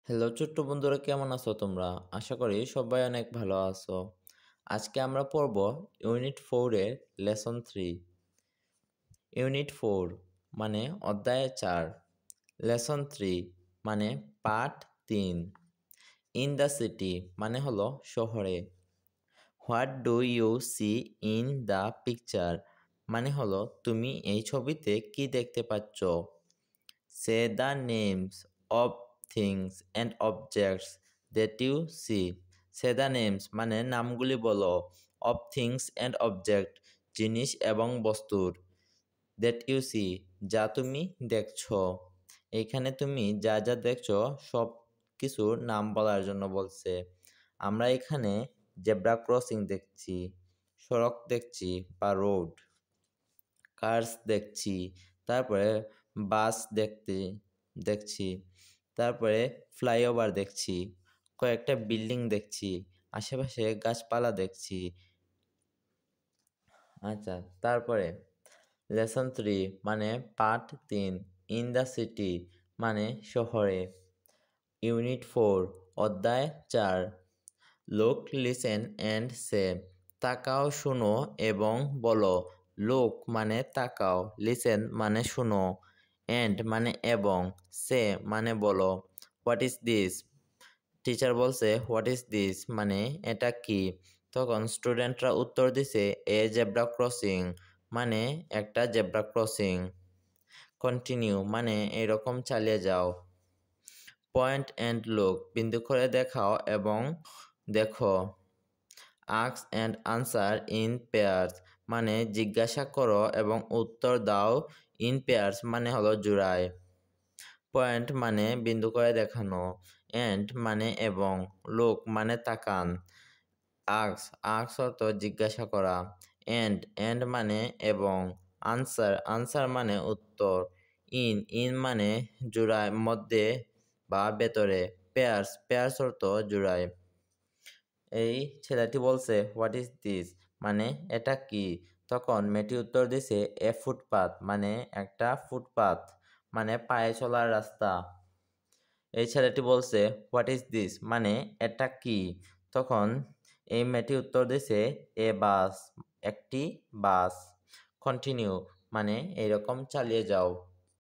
Hello ছোট্ট বন্ধুরা, কেমন আছো তোমরা? আশা করি সবাই অনেক ভালো আছো। আজকে আমরা পড়ব ইউনিট 4 এর লেসন 3। ইউনিট 4 মানে অধ্যায় 4, লেসন 3 মানে পাঠ 3। ইন দ্য সিটি মানে হলো শহরে। What do you see in the picture মানে হলো তুমি এই ছবিতে কি দেখতে পাচ্ছ। Say the names of things and objects that you see. Say the names মানে নামগুলি বলো, অফ থিংস অ্যান্ড অবজেক্ট জিনিস এবং বস্তুর, দ্যাট ইউ সি যা তুমি দেখছো। এইখানে তুমি যা যা দেখছো সব কিছুর নাম বলার জন্য বলছে। আমরা এখানে জেব্রা ক্রসিং দেখছি, সড়ক দেখছি বা রোড, কার্স দেখছি, তারপরে বাস দেখছি, তারপরে ফ্লাইওভার দেখছি, কয়েকটা বিল্ডিং দেখছি, আশেপাশে গাছপালা দেখছি। আচ্ছা, তারপরে লেসন 3 মানে পার্ট 3, ইন দ্য সিটি মানে শহরে। ইউনিট 4 অধ্যায় 4, লুক লিসেন অ্যান্ড সে তাকাও শুনো এবং বলো। লুক মানে তাকাও, লিসেন মানে শুনো, অ্যান্ড মানে এবং, সে মানে বলো। হোয়াট ইজ দিস টিচার বলছে হোয়াট ইজ দিস মানে এটা কি। তখন স্টুডেন্টরা উত্তর দিছে এ জেব্রা ক্রসিং মানে একটা জেব্রা ক্রসিং। কন্টিনিউ মানে এরকম চালিয়ে যাও। পয়েন্ট অ্যান্ড লুক বিন্দু করে দেখাও এবং দেখো। Ask and answer in pairs মানে জিজ্ঞাসা করো এবং উত্তর দাও। ইন পেয়ার্স মানে হলো জোড়ায়। পয়েন্ট মানে বিন্দু করে দেখানো, অ্যান্ড মানে এবং, লুক মানে তাকান। আক্স অর্থ জিজ্ঞাসা করা, অ্যান্ড মানে এবং, আনসার মানে উত্তর, ইন মানে জোড়ায়, মধ্যে বা ভেতরে, পেয়ার্স অর্থ জোড়ায়। এই ছেলেটি বলছে হোয়াট ইজ দিস মানে এটা কি। তখন মেয়েটি উত্তর দিছে এ ফুটপাথ মানে একটা ফুটপাথ মানে পায়ে চলার রাস্তা। এই ছেলেটি বলছে হোয়াট ইজ দিস মানে এটা কি। তখন এই মেয়েটি উত্তর দিছে এ বাস একটি বাস। কন্টিনিউ মানে এইরকম চালিয়ে যাও।